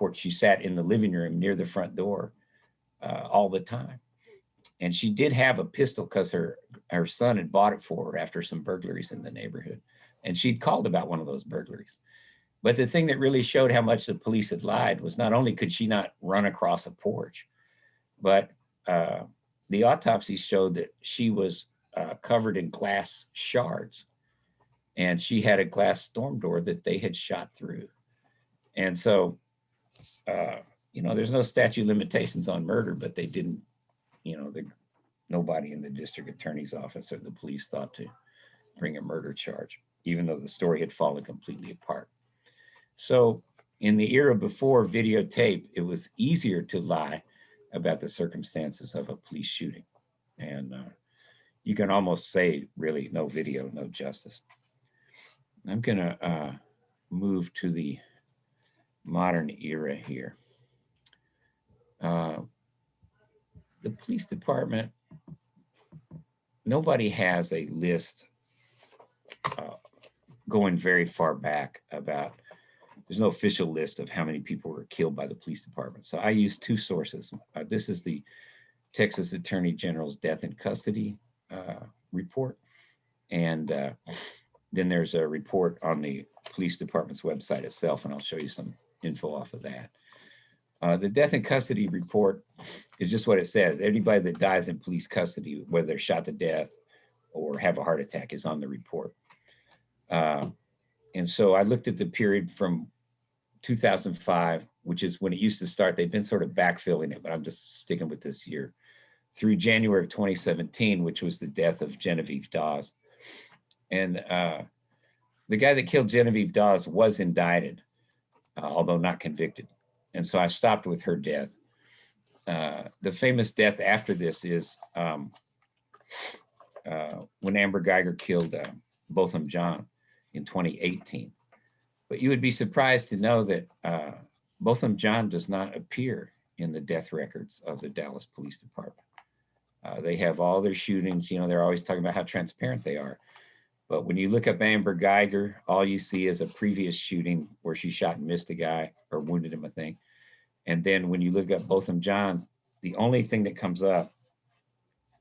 porch. She sat in the living room near the front door all the time. And she did have a pistol because her son had bought it for her after some burglaries in the neighborhood. And she'd called about one of those burglaries. But the thing that really showed how much the police had lied was not only could she not run across a porch, but the autopsy showed that she was covered in glass shards. And she had a glass storm door that they had shot through. And so, there's no statute of limitations on murder, but they didn't, nobody in the district attorney's office or the police thought to bring a murder charge, even though the story had fallen completely apart. So in the era before videotape, it was easier to lie about the circumstances of a police shooting. And you can almost say, really, no video, no justice. I'm gonna move to the modern era here. The police department, nobody has a list going very far back about, there's no official list of how many people were killed by the police department. So I use two sources. This is the Texas Attorney General's death in custody report. And then there's a report on the police department's website itself, and I'll show you some info off of that. The death in custody report is just what it says. Anybody that dies in police custody, whether they're shot to death or have a heart attack, is on the report. And so I looked at the period from 2005, which is when it used to start. They've been sort of backfilling it, but I'm just sticking with this year, through January of 2017, which was the death of Genevieve Dawes. And the guy that killed Genevieve Dawes was indicted, although not convicted. And so I stopped with her death. The famous death after this is when Amber Geiger killed Botham Jean in 2018. But you would be surprised to know that Botham Jean does not appear in the death records of the Dallas Police Department. They have all their shootings, they're always talking about how transparent they are. But when you look up Amber Geiger, all you see is a previous shooting where she shot and missed a guy or wounded him, I think. And then when you look up Botham Jean, the only thing that comes up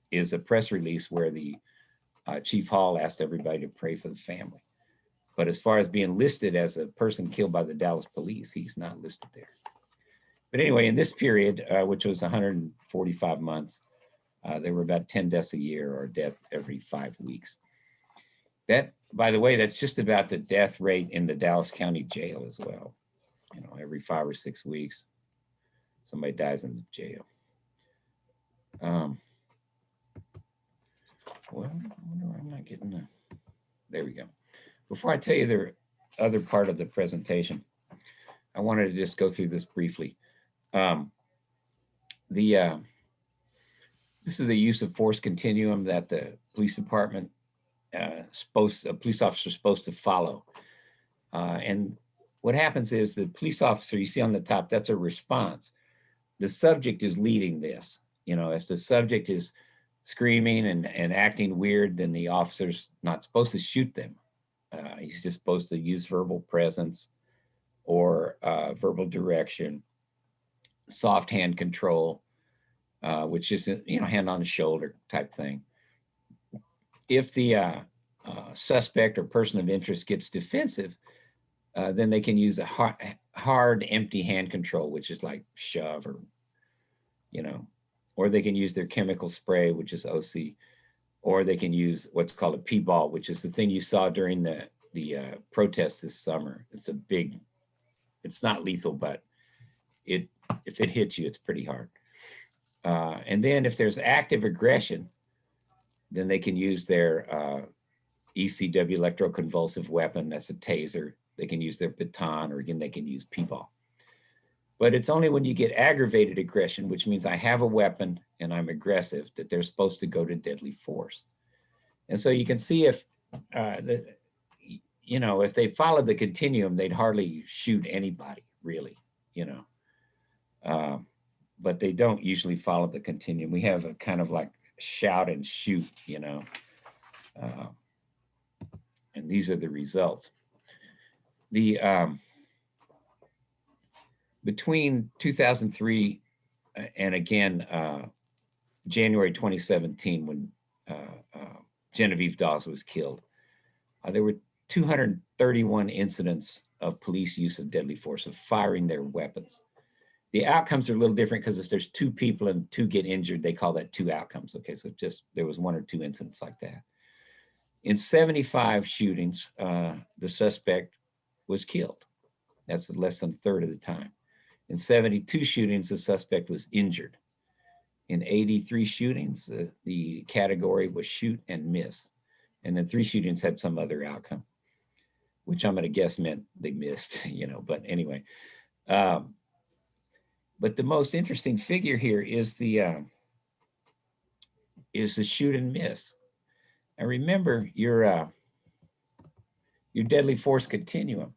is a press release where the Chief Hall asked everybody to pray for the family. But as far as being listed as a person killed by the Dallas police, he's not listed there. But anyway, in this period, which was 145 months, there were about 10 deaths a year or a death every 5 weeks. That, by the way, that's just about the death rate in the Dallas County Jail as well. Every 5 or 6 weeks, somebody dies in the jail. Well, I wonder why I'm not getting the, there we go. Before I tell you the other part of the presentation, I wanted to just go through this briefly. This is the use of force continuum that the police department a police officer is supposed to follow. And what happens is the police officer, you see on the top, that's a response. The subject is leading this. If the subject is screaming and acting weird, then the officer's not supposed to shoot them. He's just supposed to use verbal presence or verbal direction, soft hand control, which is, hand on the shoulder type thing. If the suspect or person of interest gets defensive, then they can use a hard, empty hand control, which is like shove or they can use their chemical spray, which is OC, or they can use what's called a P-ball, which is the thing you saw during the protest this summer. It's not lethal, but if it hits you, it's pretty hard. And then if there's active aggression, then they can use their ECW, electroconvulsive weapon. That's a taser. They can use their baton, or again, they can use P-ball. But it's only when you get aggravated aggression, which means I have a weapon and I'm aggressive, that they're supposed to go to deadly force. And so you can see if if they followed the continuum, they'd hardly shoot anybody, really, but they don't usually follow the continuum. We have a kind of like shout and shoot, and these are the results. Between 2003 and again, January 2017, when Genevieve Dawes was killed, there were 231 incidents of police use of deadly force, of firing their weapons. The outcomes are a little different because if there's two people and two get injured, they call that two outcomes. Okay, so just there was one or two incidents like that. In 75 shootings, the suspect was killed. That's less than a third of the time. In 72 shootings, the suspect was injured. In 83 shootings, the category was shoot and miss. And then 3 shootings had some other outcome, which I'm going to guess meant they missed, you know, but anyway. But the most interesting figure here is the shoot and miss. And remember your deadly force continuum.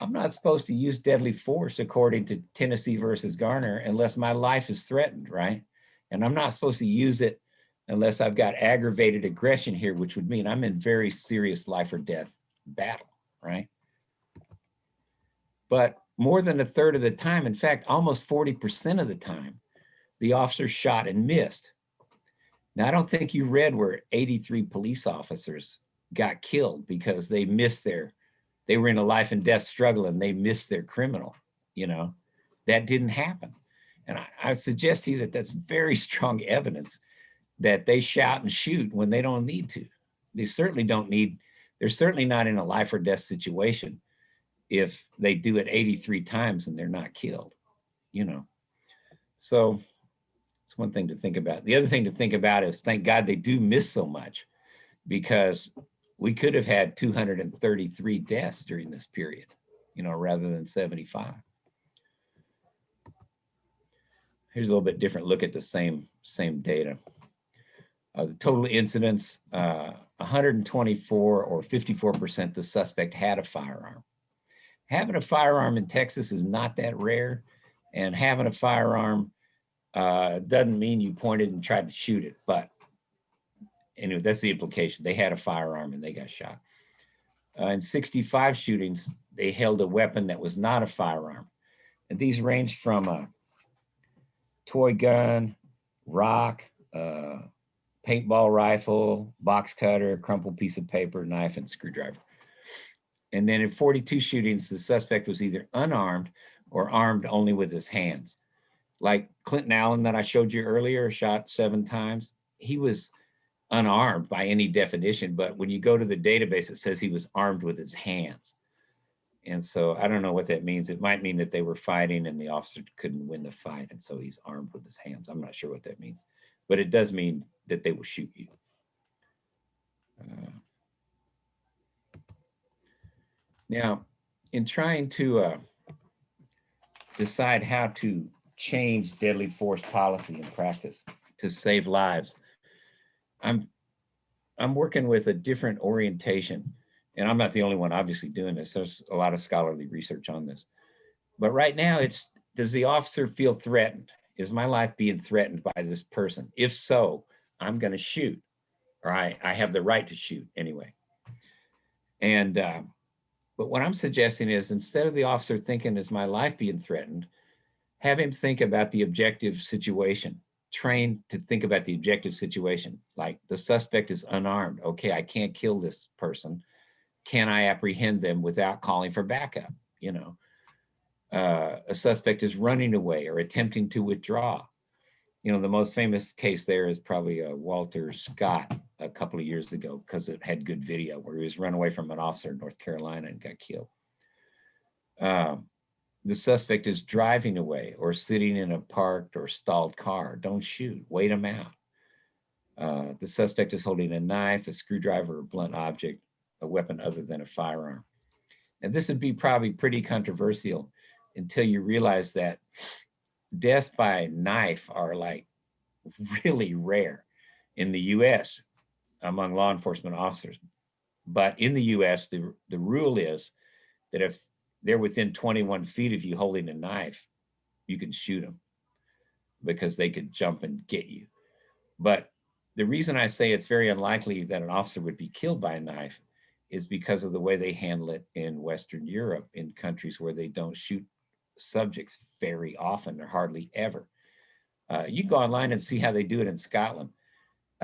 I'm not supposed to use deadly force according to Tennessee versus Garner unless my life is threatened, right? And I'm not supposed to use it unless I've got aggravated aggression here, which would mean I'm in very serious life or death battle, right? But more than a third of the time, in fact, almost 40% of the time, the officer shot and missed. Now, I don't think you read where 83 police officers got killed because they missed they were in a life and death struggle and they missed their criminal, you know. That didn't happen. And I suggest to you that that's very strong evidence that they shout and shoot when they don't need to. They certainly don't need, they're certainly not in a life or death situation if they do it 83 times and they're not killed, you know. So it's one thing to think about. The other thing to think about is thank God they do miss so much, because we could have had 233 deaths during this period, you know, rather than 75. Here's a little bit different look at the same data. The total incidents, 124 or 54%, the suspect had a firearm. Having a firearm in Texas is not that rare, and having a firearm doesn't mean you pointed and tried to shoot it, but anyway, that's the implication. They had a firearm and they got shot. In 65 shootings, they held a weapon that was not a firearm. And these ranged from a toy gun, rock, paintball rifle, box cutter, crumpled piece of paper, knife, and screwdriver. And then in 42 shootings, the suspect was either unarmed or armed only with his hands. Like Clinton Allen that I showed you earlier, shot 7 times. He was unarmed by any definition, but when you go to the database, it says he was armed with his hands. And so I don't know what that means. It might mean that they were fighting and the officer couldn't win the fight, and so he's armed with his hands. I'm not sure what that means, but it does mean that they will shoot you. Now, in trying to decide how to change deadly force policy and practice to save lives, I'm working with a different orientation, and I'm not the only one obviously doing this. There's a lot of scholarly research on this. But right now it's, does the officer feel threatened? Is my life being threatened by this person? If so, I'm going to shoot, or I have the right to shoot anyway. And, but what I'm suggesting is instead of the officer thinking, is my life being threatened, have him think about the objective situation. Train to think about the objective situation. Like the suspect is unarmed. Okay, I can't kill this person. Can I apprehend them without calling for backup? You know, a suspect is running away or attempting to withdraw. You know, the most famous case there is probably Walter Scott a couple of years ago, because it had good video, where he was run away from an officer in North Carolina and got killed. The suspect is driving away or sitting in a parked or stalled car. Don't shoot, wait them out. The suspect is holding a knife, a screwdriver, or blunt object, a weapon other than a firearm. And this would be probably pretty controversial until you realize that deaths by knife are like really rare in the US among law enforcement officers. But in the US, the rule is that if they're within 21 feet of you holding a knife, you can shoot them because they could jump and get you. But the reason I say it's very unlikely that an officer would be killed by a knife is because of the way they handle it in Western Europe, in countries where they don't shoot subjects very often or hardly ever. You can go online and see how they do it in Scotland.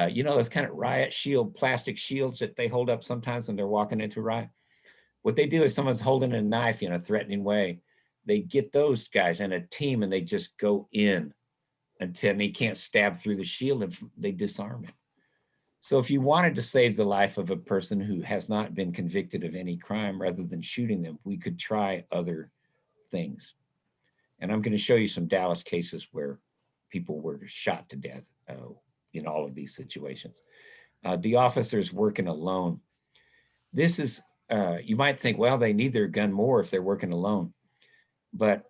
You know, those kind of riot shield, plastic shields that they hold up sometimes when they're walking into a riot. What they do is someone's holding a knife in a threatening way. They get those guys in a team and they just go in until they can't stab through the shield and they disarm it. So if you wanted to save the life of a person who has not been convicted of any crime, rather than shooting them, we could try other things. And I'm going to show you some Dallas cases where people were shot to death in all of these situations. The officers working alone. This is, you might think, well, they need their gun more if they're working alone. But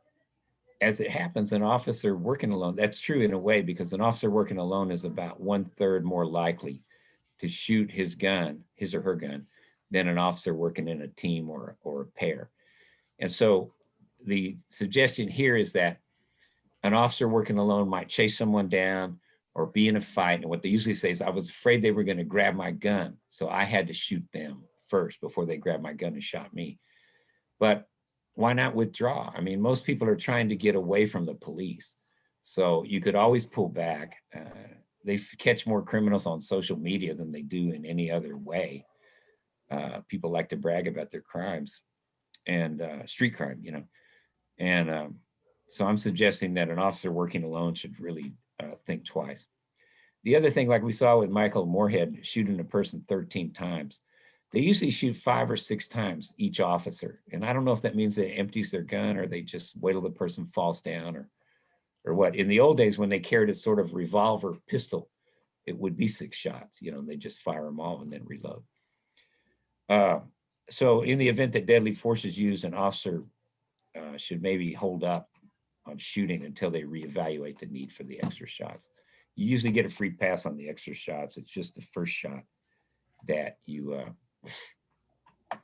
as it happens, an officer working alone, that's true in a way, because an officer working alone is about 1/3 more likely to shoot his gun, his or her gun, than an officer working in a team or a pair. And so the suggestion here is that an officer working alone might chase someone down or be in a fight. And what they usually say is, I was afraid they were going to grab my gun, so I had to shoot them first before they grabbed my gun and shot me. But why not withdraw? I mean, most people are trying to get away from the police. So you could always pull back. They catch more criminals on social media than they do in any other way. People like to brag about their crimes and street crime, you know. And so I'm suggesting that an officer working alone should really think twice. The other thing, like we saw with Michael Moorhead shooting a person 13 times, they usually shoot 5 or 6 times each officer. And I don't know if that means they empties their gun or they just wait till the person falls down or what. In the old days, when they carried a sort of revolver pistol, it would be 6 shots, you know, they just fire them all and then reload. So in the event that deadly force is used, an officer should maybe hold up on shooting until they reevaluate the need for the extra shots. You usually get a free pass on the extra shots. It's just the first shot that you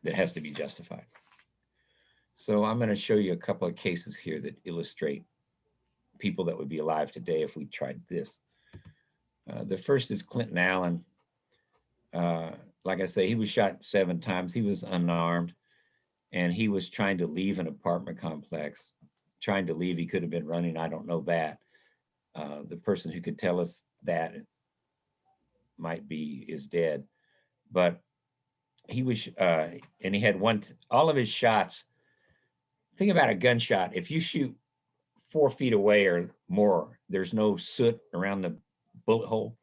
that has to be justified. So I'm going to show you a couple of cases here that illustrate people that would be alive today if we tried this. The first is Clinton Allen. Like I say, he was shot 7 times. He was unarmed, and he was trying to leave an apartment complex. Trying to leave, he could have been running. I don't know that. The person who could tell us that is dead. But he was, and he had all of his shots. Think about a gunshot. If you shoot 4 feet away or more, there's no soot around the bullet hole.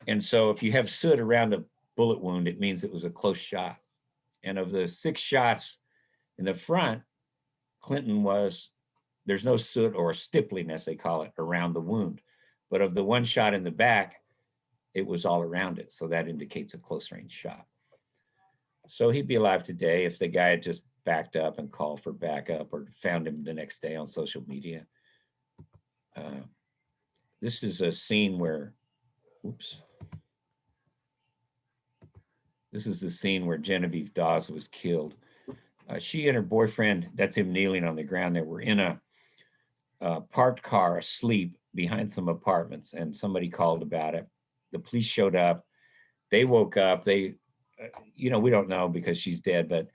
And so if you have soot around a bullet wound, it means it was a close shot. And of the 6 shots in the front, there's no soot or stippling, as they call it, around the wound. But of the 1 shot in the back, it was all around it. So that indicates a close range shot. So he'd be alive today if the guy had just backed up and called for backup or found him the next day on social media. This is a scene where, this is the scene where Genevieve Dawes was killed. She and her boyfriend, that's him kneeling on the ground there, were in a parked car asleep behind some apartments, and somebody called about it. The police showed up. They woke up. We don't know because she's dead, but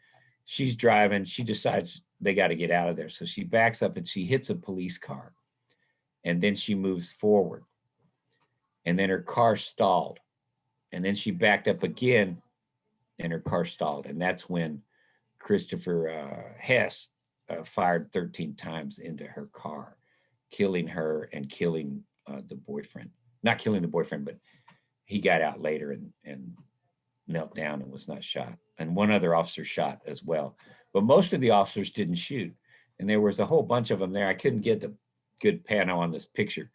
she's driving. She decides they got to get out of there. So she backs up and she hits a police car, and then she moves forward, and then her car stalled, and then she backed up again and her car stalled. And that's when Christopher Hess fired 13 times into her car, killing her and killing the boyfriend. Not killing the boyfriend, but he got out later and knelt down and was not shot. And 1 other officer shot as well. But most of the officers didn't shoot. And there was a whole bunch of them there. I couldn't get the good pano on this picture.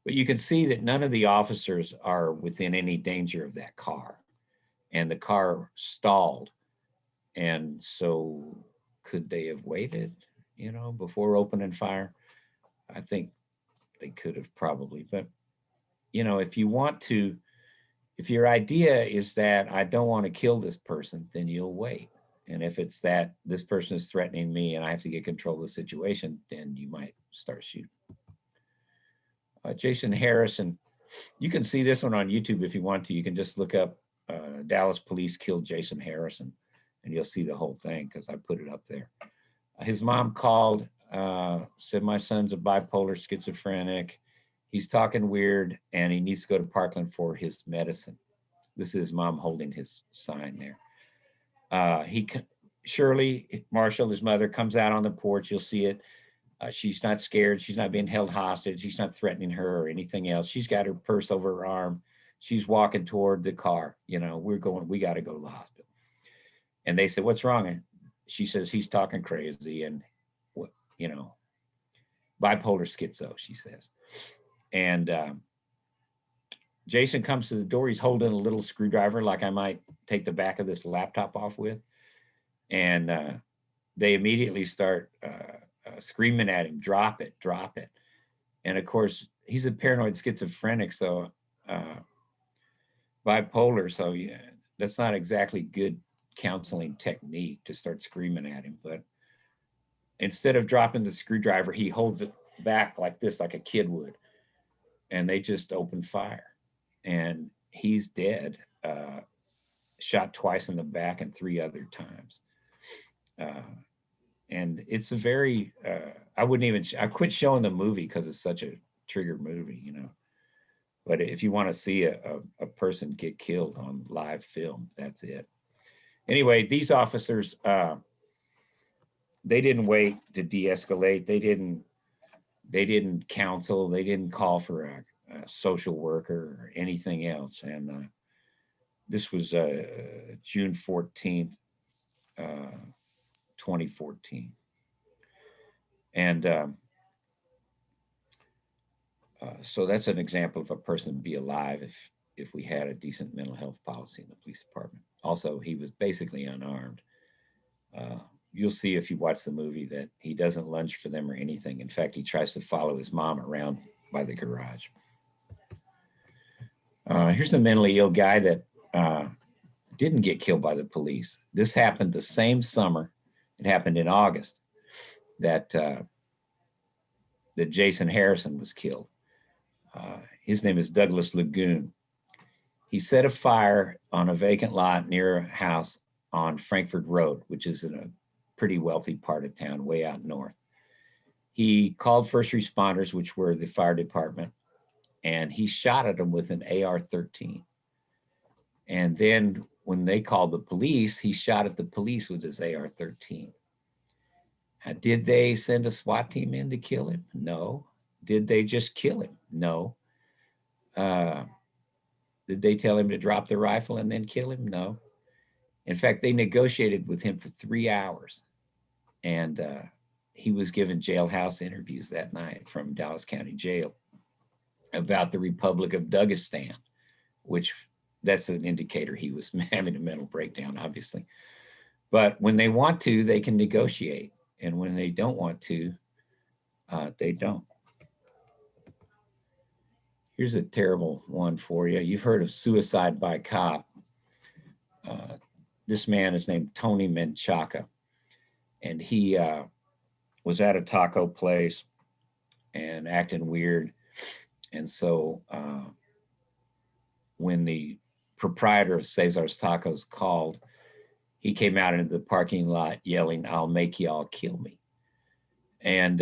But you can see that none of the officers are within any danger of that car. And the car stalled. And so could they have waited, before opening fire? I think they could have probably. But, if your idea is that I don't want to kill this person, then you'll wait. And if it's that this person is threatening me and I have to get control of the situation, then you might start shooting. Jason Harrison, you can see this one on YouTube if you want to. You can just look up Dallas police killed Jason Harrison, and you'll see the whole thing because I put it up there. His mom called said, my son's a bipolar schizophrenic. He's talking weird and he needs to go to Parkland for his medicine. This is his mom holding his sign there. Shirley Marshall, his mother, comes out on the porch. You'll see it. She's not scared. She's not being held hostage. She's not threatening her or anything else. She's got her purse over her arm. She's walking toward the car. You know, we got to go to the hospital. And they said, what's wrong? And she says, he's talking crazy and, you know, bipolar schizo, she says. And Jason comes to the door. He's holding a little screwdriver like I might take the back of this laptop off with. And they immediately start screaming at him, drop it, drop it. And of course, he's a paranoid schizophrenic, so bipolar. So yeah, that's not exactly good counseling technique to start screaming at him. But instead of dropping the screwdriver, he holds it back like this, like a kid would. And they just open fire. And he's dead, shot twice in the back and 3 other times. And it's a very, I quit showing the movie because it's such a trigger movie, you know. But if you want to see a person get killed on live film, that's it. Anyway, these officers, they didn't wait to de-escalate. They didn't counsel. They didn't call for a social worker or anything else. And this was June 14th, 2014. And so that's an example of a person be alive if we had a decent mental health policy in the police department. Also, he was basically unarmed. You'll see if you watch the movie that he doesn't lunge for them or anything. In fact, he tries to follow his mom around by the garage. Here's a mentally ill guy that didn't get killed by the police. This happened the same summer. It happened in August that Jason Harrison was killed. His name is Douglas Lagoon. He set a fire on a vacant lot near a house on Frankfurt Road, which is in a pretty wealthy part of town, way out north. He called first responders, which were the fire department, and he shot at them with an AR-13. And then when they called the police, he shot at the police with his AR-13. Did they send a SWAT team in to kill him? No. Did they just kill him? No. Did they tell him to drop the rifle and then kill him? No. In fact, they negotiated with him for 3 hours. And he was given jailhouse interviews that night from Dallas County Jail about the Republic of Dagestan, which that's an indicator he was having a mental breakdown, obviously. But when they want to, they can negotiate. And when they don't want to, they don't. Here's a terrible one for you. You've heard of suicide by cop. This man is named Tony Menchaca, and he was at a taco place and acting weird. And so when the proprietor of Cesar's Tacos called, he came out into the parking lot yelling, "I'll make y'all kill me." And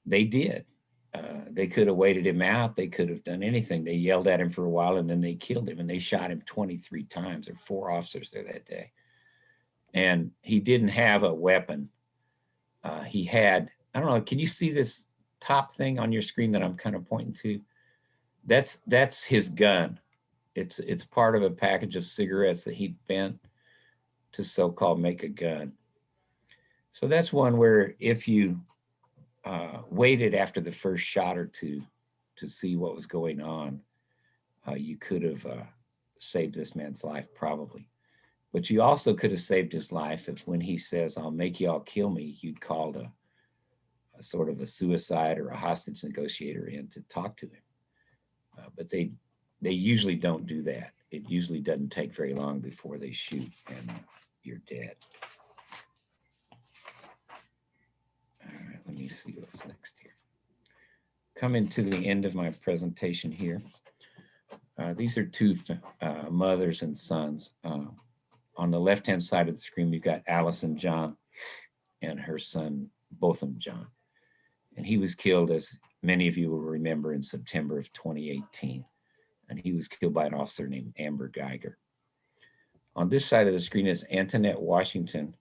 they did. They could have waited him out. They could have done anything. They yelled at him for a while and then they killed him, and they shot him 23 times. There were 4 officers there that day. And he didn't have a weapon. He had, I don't know, can you see this top thing on your screen that I'm kind of pointing to? That's his gun. It's part of a package of cigarettes that he bent to so-called make a gun. So that's one where if you waited after the first shot or two to see what was going on, you could have saved this man's life probably. But you also could have saved his life if when he says, "I'll make y'all kill me," you'd called a sort of a suicide or a hostage negotiator in to talk to him. But they usually don't do that. It usually doesn't take very long before they shoot and you're dead. All right, let me see what's next here. Coming to the end of my presentation here. These are 2 mothers and sons. On the left-hand side of the screen, we've got Alice and John. and her son Botham John. And he was killed, as many of you will remember, in September of 2018. And he was killed by an officer named Amber Geiger. On this side of the screen is Antoinette Washington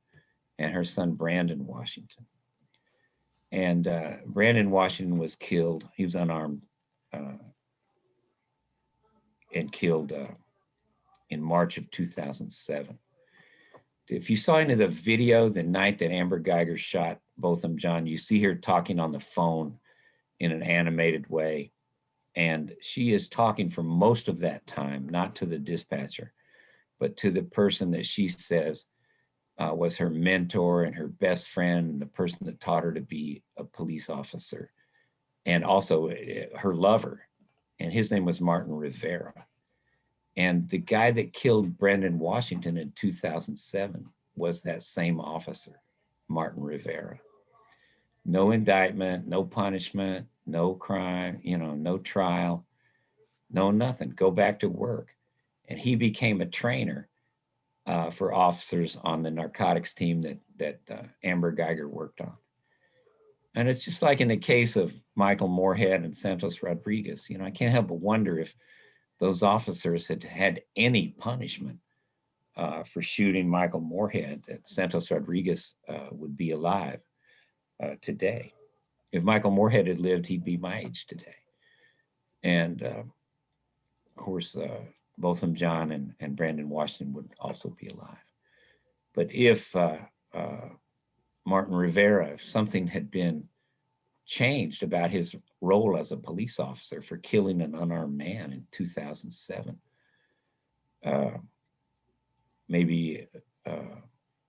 and her son Brandon Washington. And Brandon Washington was killed. He was unarmed and killed in March of 2007. If you saw into the video the night that Amber Geiger shot Botham John, you see her talking on the phone in an animated way. And she is talking for most of that time, not to the dispatcher, but to the person that she says was her mentor and her best friend, and the person that taught her to be a police officer, and also her lover. And his name was Martin Rivera. And the guy that killed Brandon Washington in 2007 was that same officer, Martin Rivera. No indictment, no punishment, no crime, no trial, no nothing. Go back to work. And he became a trainer for officers on the narcotics team that Amber Geiger worked on. And it's just like in the case of Michael Moorhead and Santos Rodriguez. I can't help but wonder if those officers had had any punishment for shooting Michael Moorhead, that Santos Rodriguez would be alive today. If Michael Moorhead had lived, he'd be my age today. And of course, Botham John and Brandon Washington would also be alive. But if Martin Rivera, if something had been changed about his role as a police officer for killing an unarmed man in 2007, maybe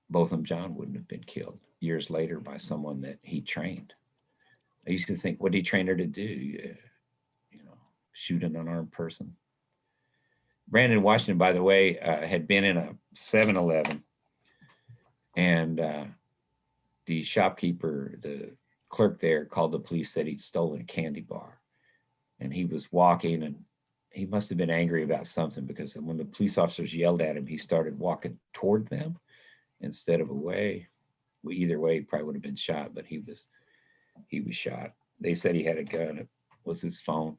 Botham John wouldn't have been killed years later by someone that he trained. I used to think, what did he train her to do? Shoot an unarmed person. Brandon Washington, by the way, had been in a 7-Eleven, and the shopkeeper, the clerk there, called the police, said he'd stolen a candy bar. And he was walking, and he must have been angry about something, because when the police officers yelled at him, he started walking toward them instead of away. Well, either way, he probably would have been shot, but he was shot. They said he had a gun. It was his phone.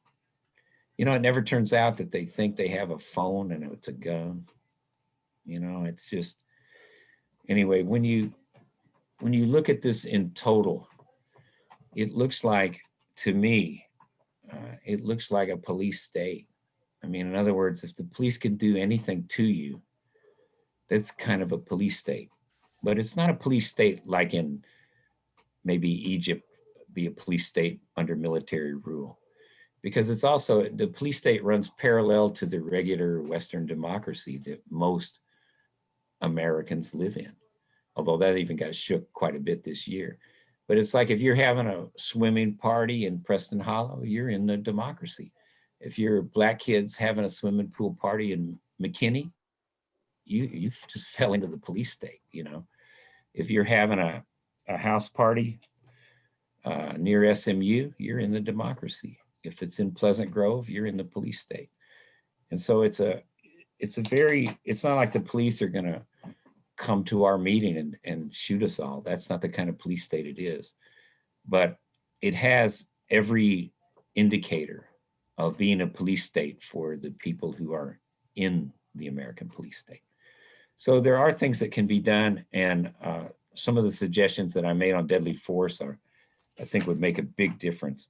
It never turns out that they think they have a phone and it's a gun. It's just, anyway, when you look at this in total, it looks like, to me, it looks like a police state. In other words, if the police can do anything to you, that's kind of a police state. But it's not a police state like in maybe Egypt, be a police state under military rule. Because it's also, the police state runs parallel to the regular Western democracy that most Americans live in. Although that even got shook quite a bit this year. But it's like if you're having a swimming party in Preston Hollow, you're in the democracy. If you're black kids having a swimming pool party in McKinney, you just fell into the police state, If you're having a house party near SMU, you're in the democracy. If it's in Pleasant Grove, you're in the police state. And so it's not like the police are gonna come to our meeting and shoot us all. That's not the kind of police state it is. But it has every indicator of being a police state for the people who are in the American police state. So there are things that can be done, and some of the suggestions that I made on deadly force I think would make a big difference.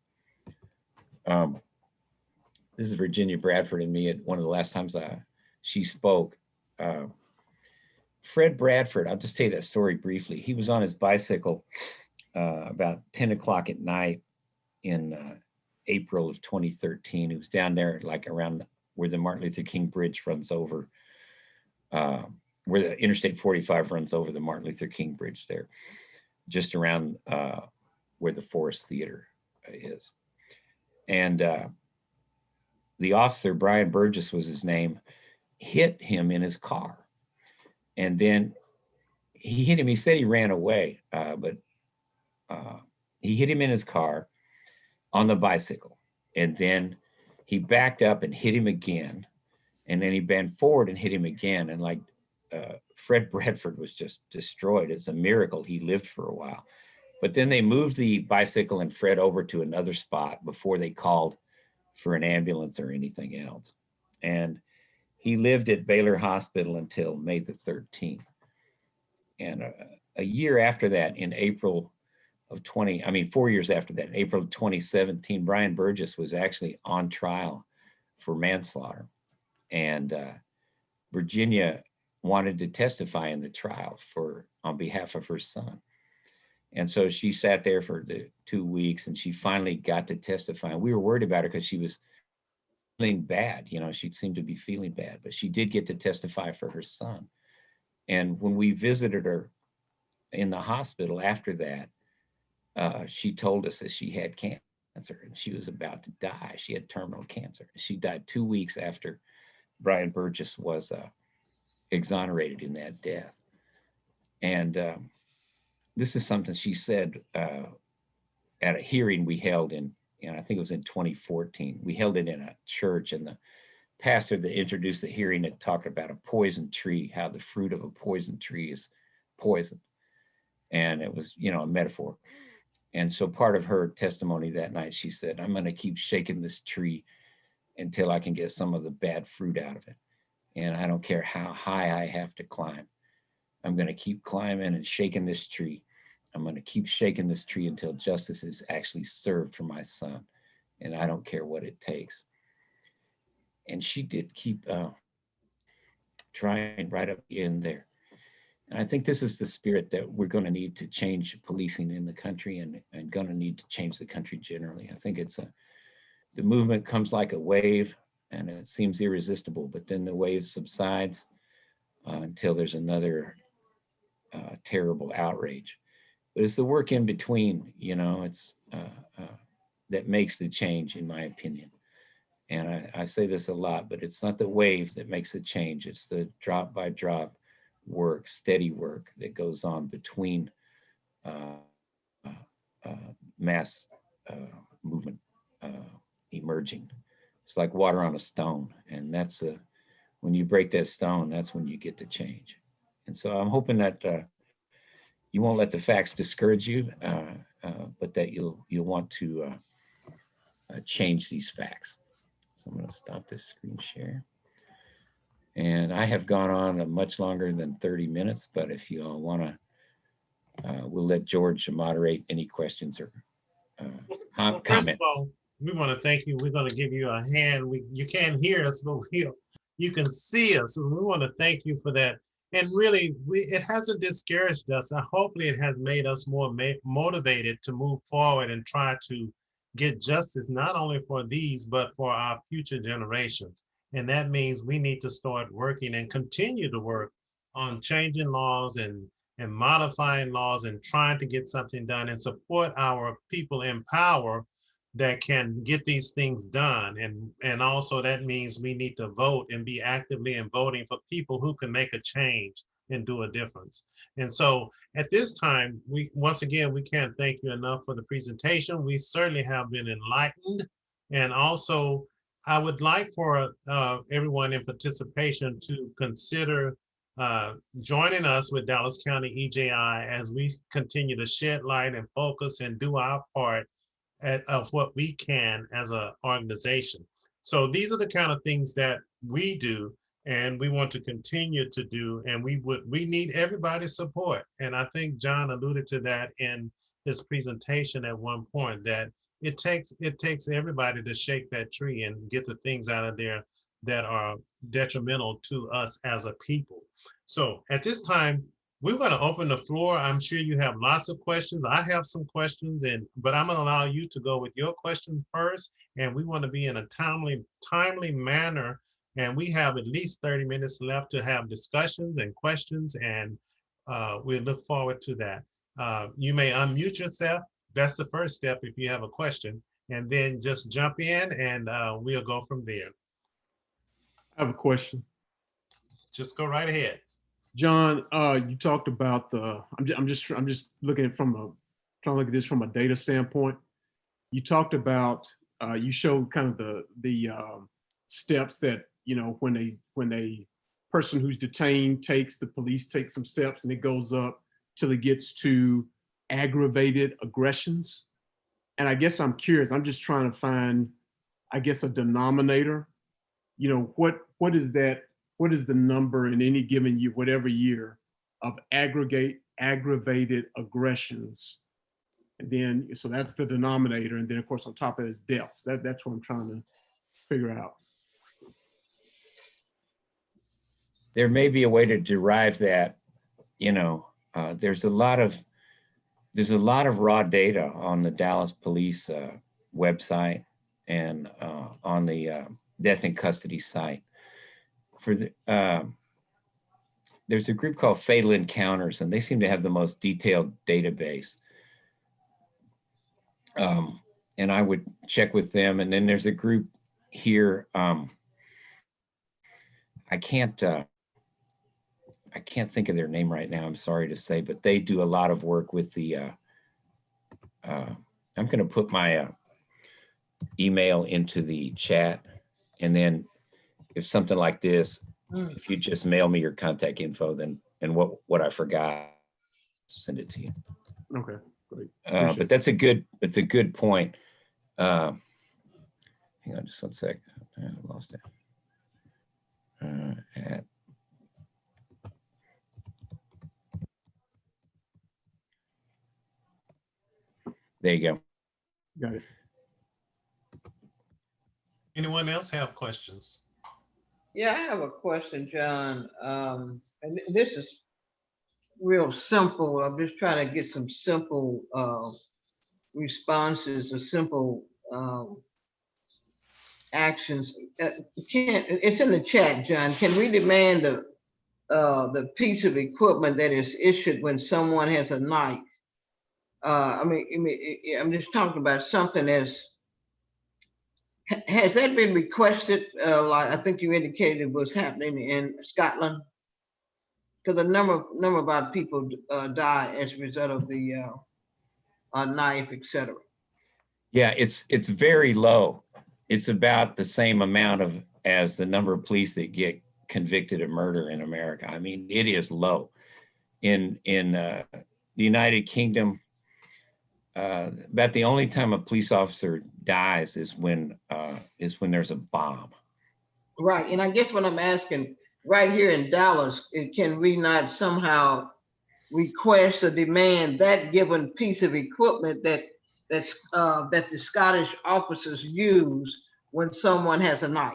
This is Virginia Bradford and me at one of the last times she spoke. Fred Bradford, I'll just tell you that story briefly. He was on his bicycle about 10 o'clock at night in April of 2013. He was down there like around where the Martin Luther King Bridge runs over, where the Interstate 45 runs over the Martin Luther King Bridge there, just around where the Forest Theater is. And the officer, Brian Burgess was his name, hit him in his car. And then he hit him, he said he ran away, but he hit him in his car on the bicycle. And then he backed up and hit him again. And then he bent forward and hit him again. And like Fred Bradford was just destroyed. It's a miracle he lived for a while. But then they moved the bicycle and Fred over to another spot before they called for an ambulance or anything else. And he lived at Baylor Hospital until May the 13th. And a year after that, in April of 4 years after that, in April of 2017, Brian Burgess was actually on trial for manslaughter. And Virginia wanted to testify in the trial on behalf of her son. And so she sat there for the 2 weeks and she finally got to testify. And we were worried about her because she was feeling bad. She seemed to be feeling bad, but she did get to testify for her son. And when we visited her in the hospital after that, she told us that she had cancer and she was about to die. She had terminal cancer. She died 2 weeks after Brian Burgess was exonerated in that death. And this is something she said at a hearing we held I think it was in 2014. We held it in a church, and the pastor that introduced the hearing had talked about a poison tree, how the fruit of a poison tree is poison. And it was, a metaphor. And so part of her testimony that night, she said, I'm going to keep shaking this tree until I can get some of the bad fruit out of it. And I don't care how high I have to climb. I'm going to keep climbing and shaking this tree. I'm going to keep shaking this tree until justice is actually served for my son. And I don't care what it takes. And she did keep trying right up in there. And I think this is the spirit that we're going to need to change policing in the country and going to need to change the country generally. I think the movement comes like a wave and it seems irresistible, but then the wave subsides until there's another terrible outrage. But it's the work in between, it's that makes the change, in my opinion. And I say this a lot, but it's not the wave that makes the change. It's the drop by drop work, steady work that goes on between mass movement emerging. It's like water on a stone. And when you break that stone, that's when you get to change. And so I'm hoping that you won't let the facts discourage you, but that you'll want to change these facts. So I'm going to stop this screen share. And I have gone on much longer than 30 minutes, but if you all want to, we'll let George moderate any questions or comments. First of all, we want to thank you. We're going to give you a hand. You can't hear us, but you can see us. And we want to thank you for that. And really, it hasn't discouraged us. Hopefully, it has made us more motivated to move forward and try to get justice, not only for these, but for our future generations. And that means we need to start working and continue to work on changing laws and modifying laws and trying to get something done and support our people in power that can get these things done. And also that means we need to vote and be actively in voting for people who can make a change and do a difference. And so at this time, once again, we can't thank you enough for the presentation. We certainly have been enlightened. And also, I would like for everyone in participation to consider joining us with Dallas County EJI as we continue to shed light and focus and do our part of what we can as an organization. So these are the kind of things that we do and we want to continue to do, and we need everybody's support. And I think John alluded to that in his presentation at one point, that it takes everybody to shake that tree and get the things out of there that are detrimental to us as a people. So at this time, we're going to open the floor. I'm sure you have lots of questions. I have some questions, but I'm going to allow you to go with your questions first. And we want to be in a timely manner. And we have at least 30 minutes left to have discussions and questions. And we look forward to that. You may unmute yourself. That's the first step if you have a question. And then just jump in and we'll go from there. I have a question. Just go right ahead. John, you talked about I'm just looking at trying to look at this from a data standpoint. You talked about, you showed kind of the steps that, when they person who's detained the police take some steps, and it goes up till it gets to aggravated aggressions. And I guess I'm curious, I'm just trying to find, I guess, a denominator. You know, what is that? What is the number in any given year, whatever year, of aggravated aggressions? And then, so that's the denominator. And then of course, on top of it is deaths. That's what I'm trying to figure out. There may be a way to derive that. You know, there's a lot of raw data on the Dallas Police website and on the death in custody site. There's a group called Fatal Encounters, and they seem to have the most detailed database. And I would check with them. And then there's a group here. I can't think of their name right now, I'm sorry to say, but they do a lot of work with the, I'm going to put my email into the chat. And then if something like this, if you just mail me your contact info, then, and what I forgot, send it to you. Okay, great. But that's a good point. Hang on just one sec. I lost it. There you go. Got it. Anyone else have questions? Yeah, I have a question, John. And this is real simple. I'm just trying to get some simple responses or simple actions. It's in the chat, John. Can we demand the piece of equipment that is issued when someone has a knife? I'm just talking about something has that been requested? Like I think you indicated was happening in Scotland, because a number of our people die as a result of the knife, etc. Yeah, it's very low. It's about the same amount as the number of police that get convicted of murder in America. I mean, it is low. In the United Kingdom, about the only time a police officer dies is when there's a bomb. Right, and I guess what I'm asking, right here in Dallas, can we not somehow request or demand that given piece of equipment that the Scottish officers use when someone has a knife?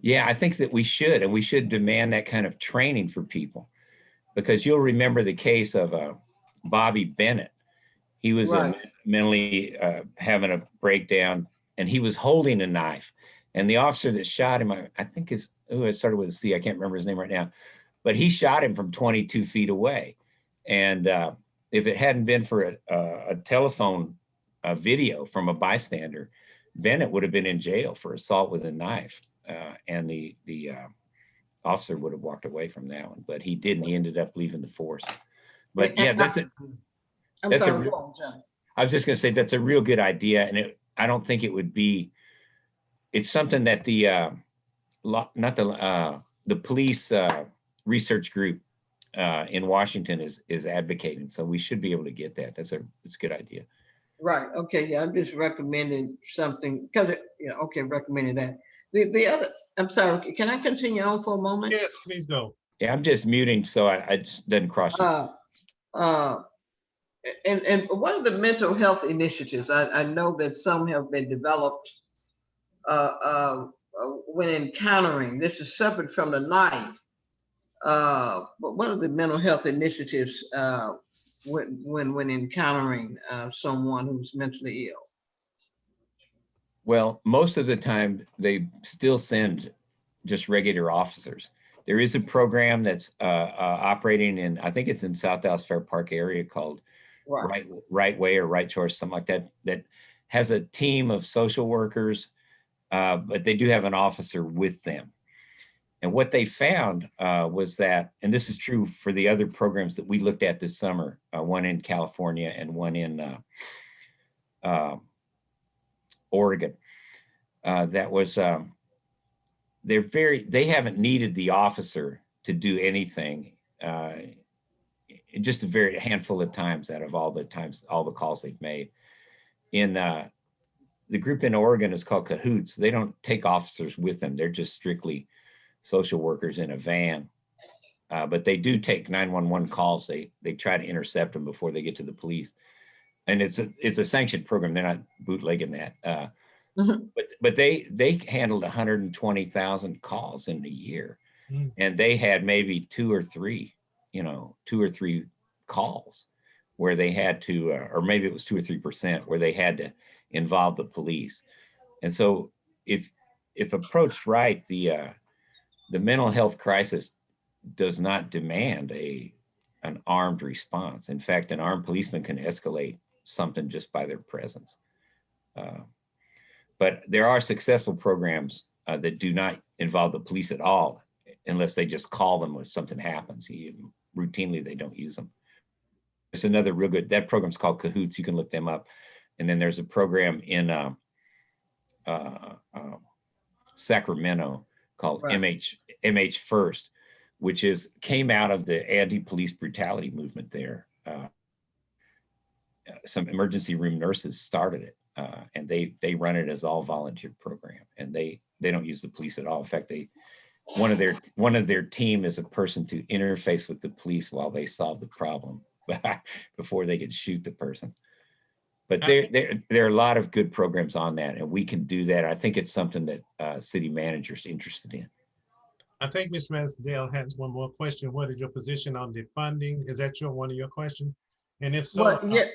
Yeah, I think that we should, and we should demand that kind of training for people, because you'll remember the case of Bobby Bennett. He was Right. mentally having a breakdown, and he was holding a knife. And the officer that shot him, I think it started with a C. I can't remember his name right now, but he shot him from 22 feet away. And if it hadn't been for a telephone video from a bystander, Bennett would have been in jail for assault with a knife, and the officer would have walked away from that one. But he didn't. He ended up leaving the force. But yeah, that's it. I'm sorry, go on, John. I was just going to say that's a real good idea, and I don't think it would be. It's something that the police research group in Washington is advocating. So we should be able to get that. It's a good idea. Right. Okay. Yeah, I'm just recommending something because recommending that. The other. I'm sorry. Can I continue on for a moment? Yes, please go. Yeah, I'm just muting so I just doesn't cross you. And what are the mental health initiatives? I know that some have been developed when encountering. This is separate from the knife. But what are the mental health initiatives when encountering someone who's mentally ill? Well, most of the time they still send just regular officers. There is a program that's operating in, I think it's in South Dallas Fair Park area called Right Way or Right Choice, something like that, that has a team of social workers, but they do have an officer with them. And what they found was that, and this is true for the other programs that we looked at this summer, one in California and one in Oregon, that was, they haven't needed the officer to do anything. Just a very handful of times out of all the calls they've made. In the group in Oregon is called Cahoots. They don't take officers with them. They're just strictly social workers in a van. But they do take 911 calls. They try to intercept them before they get to the police. And it's a sanctioned program. They're not bootlegging that. But they handled 120,000 calls in a year. And they had maybe two or three calls where they had to, or maybe it was 2 or 3%, where they had to involve the police. And so if approached right, the mental health crisis does not demand an armed response. In fact, an armed policeman can escalate something just by their presence. But there are successful programs that do not involve the police at all, unless they just call them when something happens. Routinely, they don't use them. There's another real good, that program's called Cahoots. You can look them up. And then there's a program in Sacramento called MH First, which came out of the anti-police brutality movement there. Some emergency room nurses started it, and they run it as all volunteer program, and they don't use the police at all. In fact, one of their team is a person to interface with the police while they solve the problem before they can shoot the person. But there are a lot of good programs on that, and we can do that. I think it's something that city managers are interested in. I think Ms. Masdale has one more question. What is your position on defunding? Is that one of your questions? And if so, yes.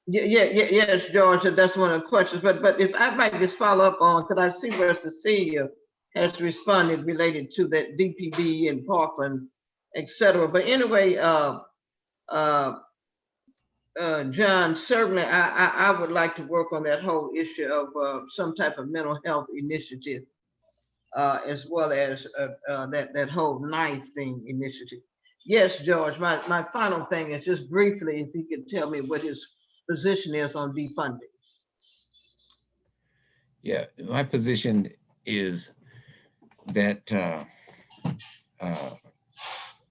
Yes, George, that's one of the questions. But if I might just follow up on, because I see where Cecilia has responded related to that DPD in Parkland, et cetera. But anyway, John, certainly I would like to work on that whole issue of some type of mental health initiative, as well as that whole knife thing initiative. Yes, George, my final thing is just briefly, if he could tell me what his position is on defunding. Yeah, my position is that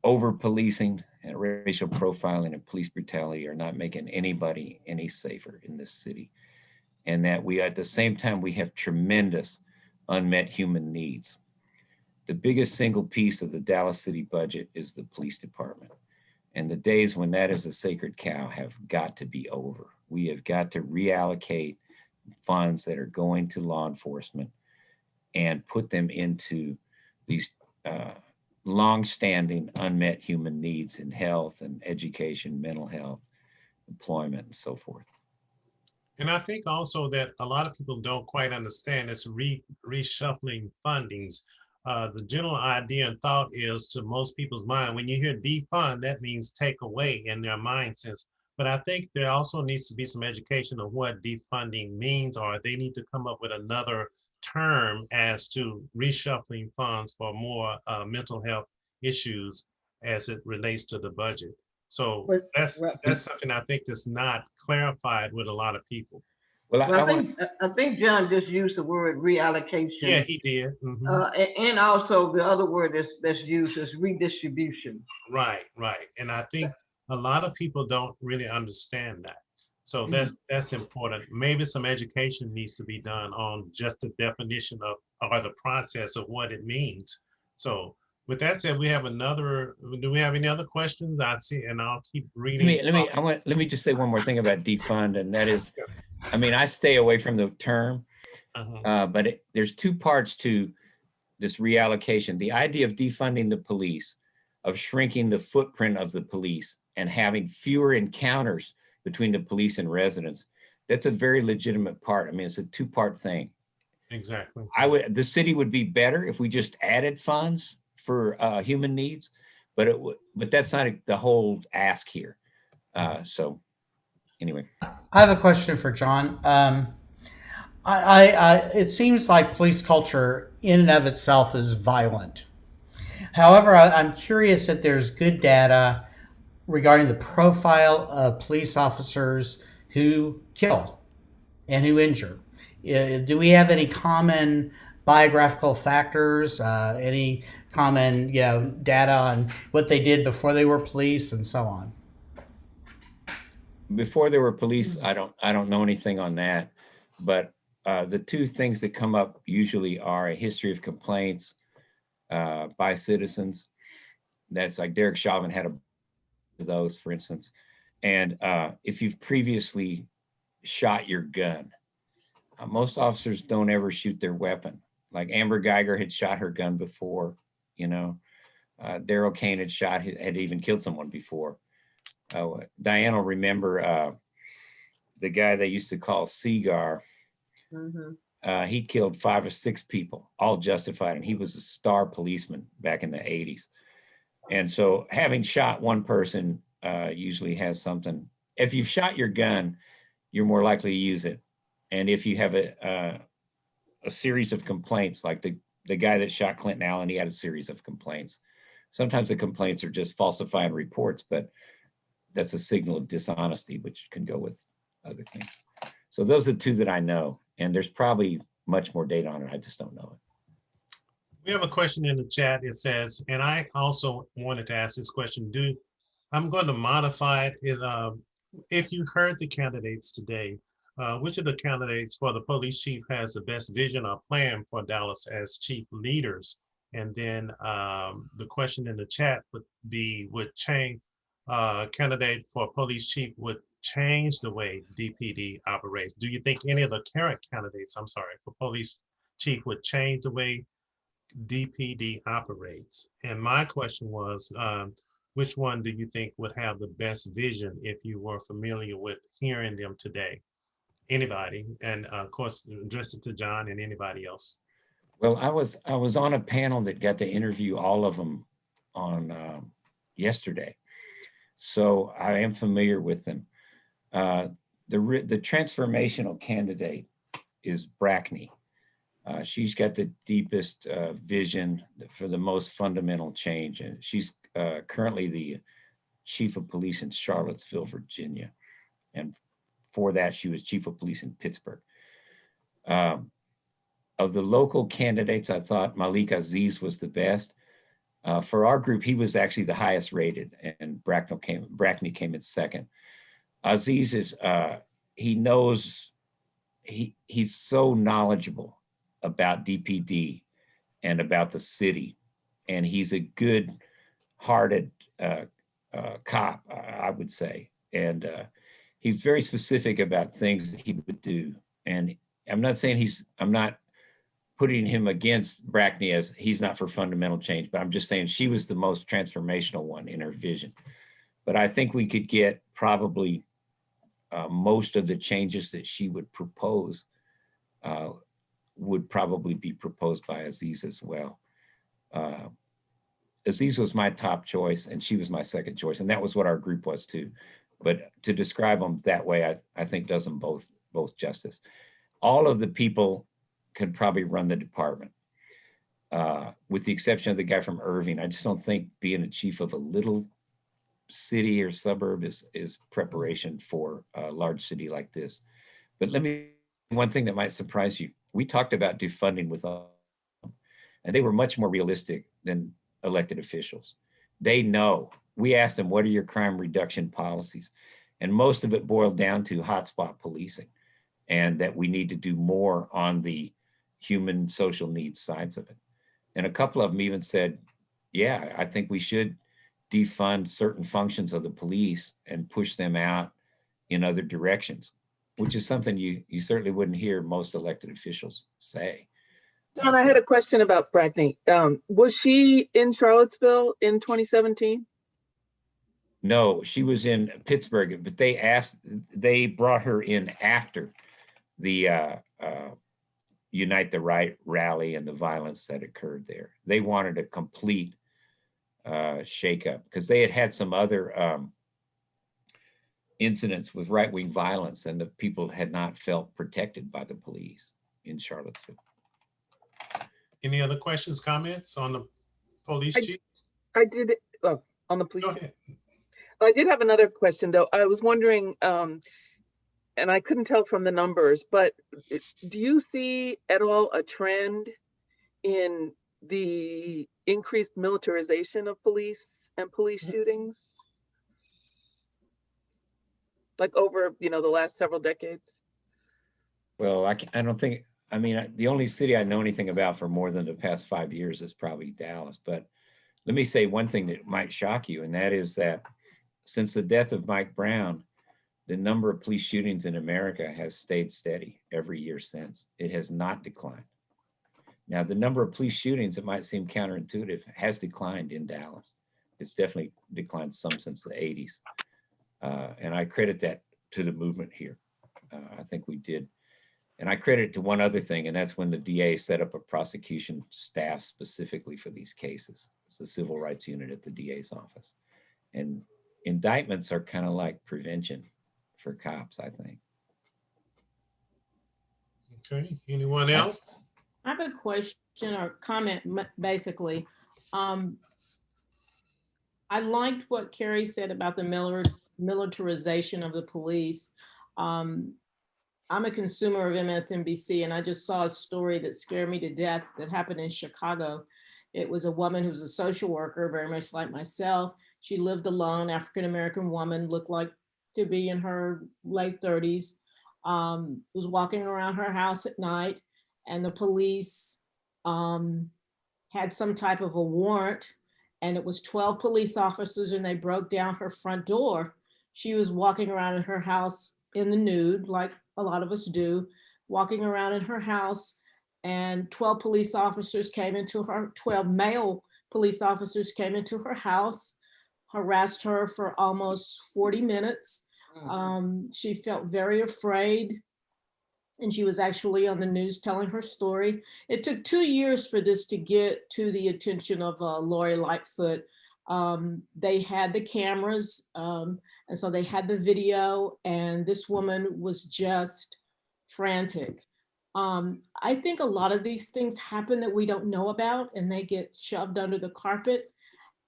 over-policing and racial profiling and police brutality are not making anybody any safer in this city. And that at the same time, we have tremendous unmet human needs. The biggest single piece of the Dallas City budget is the police department. And the days when that is a sacred cow have got to be over. We have got to reallocate funds that are going to law enforcement and put them into these long-standing unmet human needs in health and education, mental health, employment, and so forth. And I think also that a lot of people don't quite understand this reshuffling fundings. The general idea and thought is, to most people's mind, when you hear defund, that means take away in their mindsets. But I think there also needs to be some education of what defunding means, or they need to come up with another term as to reshuffling funds for more mental health issues as it relates to the budget. So that's something I think that's not clarified with a lot of people. Well, I think John just used the word reallocation. Yeah, he did. And also the other word that's used is redistribution. Right. And I think a lot of people don't really understand that. So that's important. Maybe some education needs to be done on just the definition of, or the process of what it means. So with that said, do we have any other questions? I see, and I'll keep reading. Let me just say one more thing about defund, and that is, I mean, I stay away from the term, but there's two parts to this reallocation. The idea of defunding the police, of shrinking the footprint of the police and having fewer encounters between the police and residents, that's a very legitimate part. I mean, it's a two-part thing. Exactly. The city would be better if we just added funds for human needs, but that's not the whole ask here. So anyway. I have a question for John. It seems like police culture in and of itself is violent. However, I'm curious if there's good data regarding the profile of police officers who kill and who injure. Do we have any common biographical factors, any common, data on what they did before they were police and so on? Before there were police, I don't know anything on that, but the two things that come up usually are a history of complaints by citizens. That's like Derek Chauvin had those, for instance. And if you've previously shot your gun, most officers don't ever shoot their weapon. Like Amber Geiger had shot her gun before, Daryl Kane had even killed someone before. Diane will remember the guy they used to call Seagar. He killed 5 or 6 people, all justified, and he was a star policeman back in the 80s. And so having shot one person usually has something. If you've shot your gun, you're more likely to use it. And if you have a series of complaints, like the guy that shot Clinton Allen, he had a series of complaints. Sometimes the complaints are just falsifying reports, but that's a signal of dishonesty, which can go with other things. So those are the two that I know. And there's probably much more data on it. I just don't know it. We have a question in the chat. It says, and I also wanted to ask this question. I'm going to modify it. If you heard the candidates today, which of the candidates for the police chief has the best vision or plan for Dallas as chief leaders? And then the question in the chat would change, candidate for police chief would change the way DPD operates. Do you think any of the current candidates, for police chief would change the way DPD operates? And my question was, which one do you think would have the best vision if you were familiar with hearing them today? Anybody, and of course, address it to John and anybody else. Well, I was on a panel that got to interview all of them on yesterday, so I am familiar with them. The transformational candidate is Brackney. She's got the deepest vision for the most fundamental change, and she's currently the chief of police in Charlottesville, Virginia, and for that she was chief of police in Pittsburgh. Of the local candidates, I thought Malik Aziz was the best. For our group, he was actually the highest rated, and Brackney came in second. Aziz is he's so knowledgeable about DPD and about the city, and he's a good-hearted cop, I would say, and he's very specific about things that he would do. And I'm not putting him against Brackney as he's not for fundamental change, but I'm just saying she was the most transformational one in her vision. But I think we could get probably most of the changes that she would propose would probably be proposed by Aziz as well. Aziz was my top choice and she was my second choice, and that was what our group was too. But to describe them that way, I think does them both justice. All of the people could probably run the department, with the exception of the guy from Irving. I just don't think being a chief of a little city or suburb is preparation for a large city like this. But one thing that might surprise you, we talked about defunding with them, and they were much more realistic than elected officials. They know. We asked them, what are your crime reduction policies? And most of it boiled down to hotspot policing, and that we need to do more on the human social needs sides of it. And a couple of them even said, yeah, I think we should defund certain functions of the police and push them out in other directions, which is something you certainly wouldn't hear most elected officials say. John, I had a question about Brackney. Was she in Charlottesville in 2017? No, she was in Pittsburgh, but they brought her in after the Unite the Right rally and the violence that occurred there. They wanted a complete shakeup because they had some other incidents with right-wing violence, and the people had not felt protected by the police in Charlottesville. Any other questions, comments on the police chief? I did, on the police. Go ahead. I did have another question though. I was wondering, and I couldn't tell from the numbers, but do you see at all a trend in the increased militarization of police and police shootings? Like over, the last several decades? Well, I don't think, I mean, the only city I know anything about for more than the past 5 years is probably Dallas. But let me say one thing that might shock you, and that is that since the death of Mike Brown, the number of police shootings in America has stayed steady every year since. It has not declined. Now, the number of police shootings, it might seem counterintuitive, has declined in Dallas. It's definitely declined some since the 80s. And I credit that to the movement here. I think we did. And I credit it to one other thing, and that's when the DA set up a prosecution staff specifically for these cases. It's the civil rights unit at the DA's office. And indictments are kind of like prevention for cops, I think. Okay, anyone else? I have a question or comment, basically. I liked what Carrie said about the militarization of the police. I'm a consumer of MSNBC, and I just saw a story that scared me to death that happened in Chicago. It was a woman who was a social worker, very much like myself. She lived alone, African-American woman, looked like to be in her late 30s, was walking around her house at night, and the police had some type of a warrant, and it was 12 police officers, and they broke down her front door. She was walking around in her house in the nude, like a lot of us do, walking around in her house, and 12 police officers came into her, 12 male police officers came into her house, harassed her for almost 40 minutes. She felt very afraid, and she was actually on the news telling her story. It took 2 years for this to get to the attention of Lori Lightfoot. They had the cameras, and so they had the video, and this woman was just frantic. I think a lot of these things happen that we don't know about, and they get shoved under the carpet.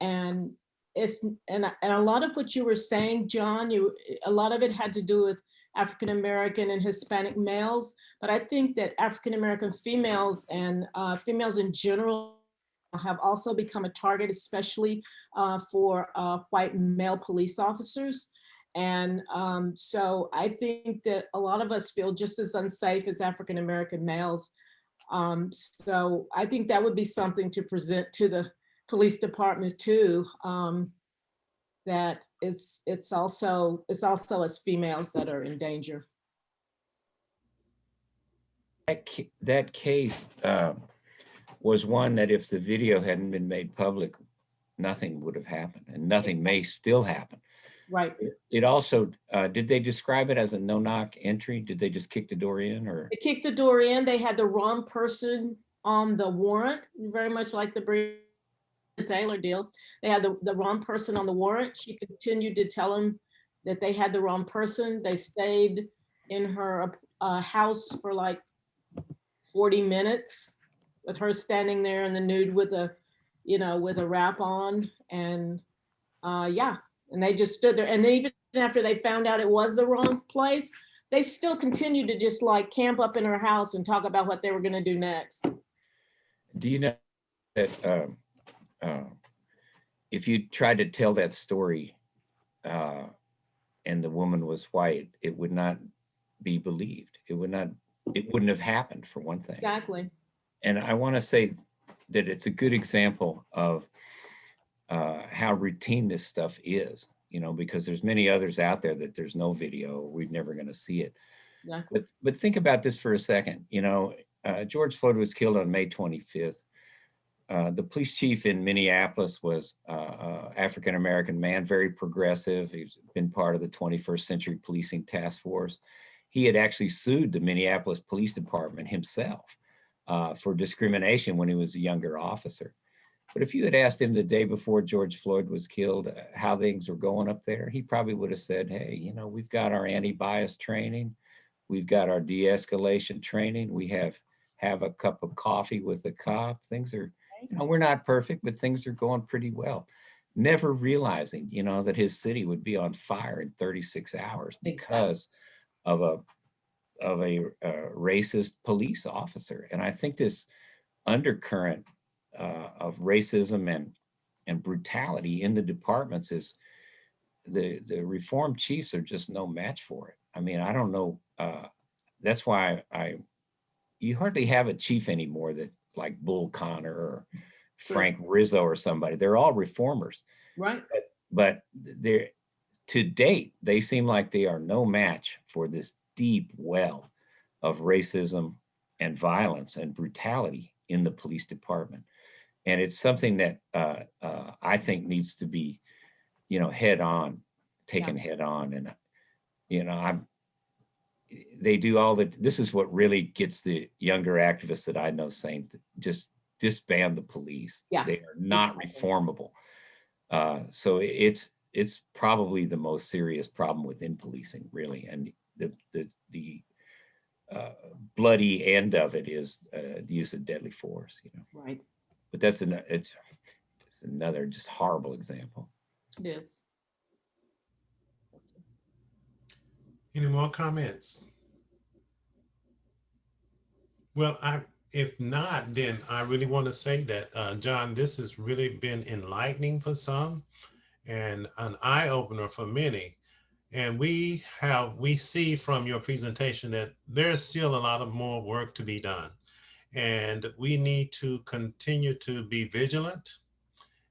And a lot of what you were saying, John, a lot of it had to do with African American and Hispanic males, but I think that African American females and females in general have also become a target, especially for white male police officers. And so I think that a lot of us feel just as unsafe as African American males. So I think that would be something to present to the police department too, that it's also us females that are in danger. That case was one that if the video hadn't been made public, nothing would have happened, and nothing may still happen. Right. It also, did they describe it as a no-knock entry? Did they just kick the door in, or? They kicked the door in. They had the wrong person on the warrant, very much like the Breonna Taylor deal. They had the wrong person on the warrant. She continued to tell them that they had the wrong person. They stayed in her house for like 40 minutes with her standing there in the nude with a wrap on, and yeah, and they just stood there. And they, even after they found out it was the wrong place, they still continued to just like camp up in her house and talk about what they were going to do next. Do you know that if you tried to tell that story and the woman was white, it would not be believed. It wouldn't have happened, for one thing. Exactly. And I want to say that it's a good example of how routine this stuff is, because there's many others out there that there's no video, we're never going to see it. Exactly. But think about this for a second. George Floyd was killed on May 25th. The police chief in Minneapolis was African-American man, very progressive. He's been part of the 21st Century Policing Task Force. He had actually sued the Minneapolis Police Department himself for discrimination when he was a younger officer. But if you had asked him the day before George Floyd was killed how things were going up there, he probably would have said, hey, we've got our anti-bias training. We've got our de-escalation training. We have a cup of coffee with the cop. Things are, we're not perfect, but things are going pretty well. Never realizing, that his city would be on fire in 36 hours because of a racist police officer. And I think this undercurrent of racism and brutality in the departments is the reform chiefs are just no match for it. I mean, I don't know. That's why you hardly have a chief anymore that like Bull Connor or Frank Rizzo or somebody. They're all reformers. Right. But they're, to date, they seem like they are no match for this deep well of racism and violence and brutality in the police department. And it's something that I think needs to be, head on, taken head on. And, they do all the, this is what really gets the younger activists that I know saying, just disband the police. Yeah. They are not reformable. So it's probably the most serious problem within policing, really. And the bloody end of it is the use of deadly force, Right. But that's it's another just horrible example. It is. Any more comments? Well, if not, then I really want to say that, John, this has really been enlightening for some and an eye-opener for many. And we see from your presentation that there's still a lot of more work to be done. And we need to continue to be vigilant.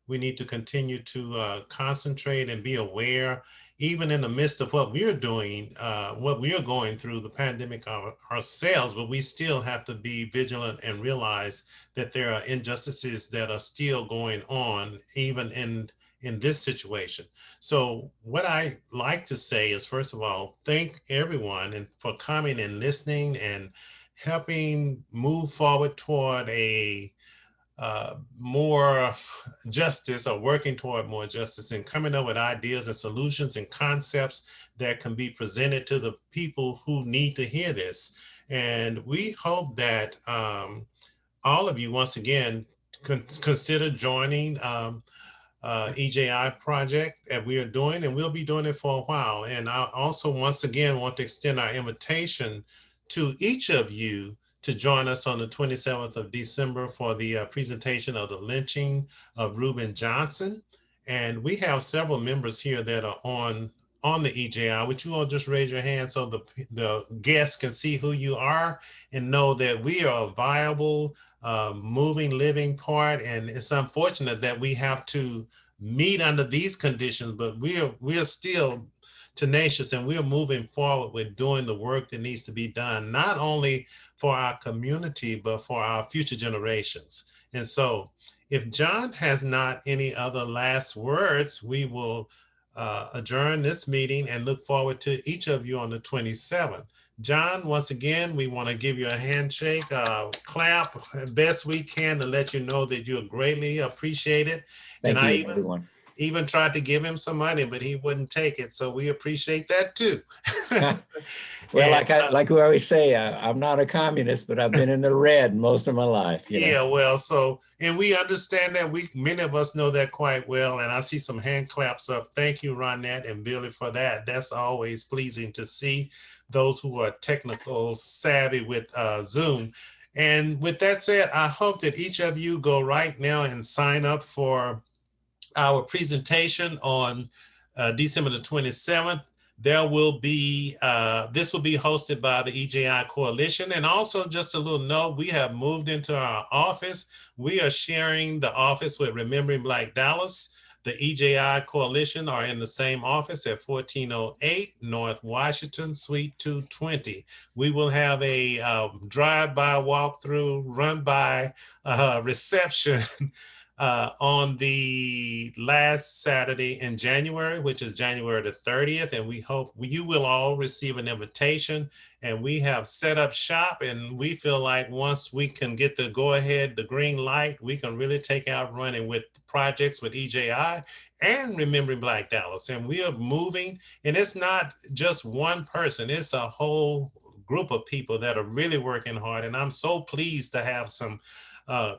We need to continue to concentrate and be aware, even in the midst of what we're doing, what we are going through, the pandemic ourselves, but we still have to be vigilant and realize that there are injustices that are still going on, even in this situation. So what I like to say is, first of all, thank everyone and for coming and listening and helping move forward toward a more justice, or working toward more justice, and coming up with ideas and solutions and concepts that can be presented to the people who need to hear this. And we hope that all of you, once again, consider joining EJI project that we are doing, and we'll be doing it for a while. And I also, once again, want to extend our invitation to each of you to join us on the 27th of December for the presentation of the lynching of Reuben Johnson. And we have several members here that are on the EJI. Would you all just raise your hand so the guests can see who you are and know that we are a viable, moving, living part. And it's unfortunate that we have to meet under these conditions, but we are still tenacious, and we're moving forward with doing the work that needs to be done, not only for our community, but for our future generations. And so if John has not any other last words, we will adjourn this meeting and look forward to each of you on the 27th. John, once again, we want to give you a handshake, clap best we can to let you know that you're greatly appreciated. Thank you, everyone. Even tried to give him some money, but he wouldn't take it. So we appreciate that too. Well, and, like we always say, I'm not a communist, but I've been in the red most of my life. Yeah, well, and we understand that. Many of us know that quite well. And I see some hand claps up. Thank you, Ronette and Billy, for that. That's always pleasing to see those who are technical savvy with Zoom. And with that said, I hope that each of you go right now and sign up for our presentation on December the 27th. There will be, this will be hosted by the EJI Coalition. And also just a little note, we have moved into our office. We are sharing the office with Remembering Black Dallas. The EJI Coalition are in the same office at 1408 North Washington, Suite 220. We will have a drive-by, walkthrough, run-by reception on the last Saturday in January, which is January the 30th. And we hope you will all receive an invitation. And we have set up shop, and we feel like once we can get the go ahead, the green light, we can really take out running with projects with EJI and Remembering Black Dallas. And we are moving, and it's not just one person, it's a whole group of people that are really working hard. And I'm so pleased to have some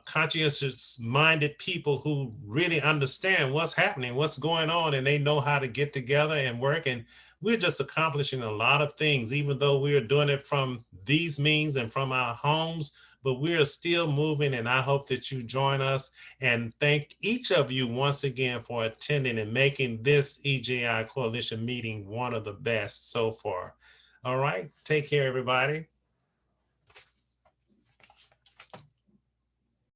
conscientious-minded people who really understand what's happening, what's going on, and they know how to get together and work. And we're just accomplishing a lot of things, even though we are doing it from these means and from our homes. but we are still moving, and I hope that you join us. And thank each of you once again for attending and making this EJI Coalition meeting one of the best so far. All right, take care, everybody.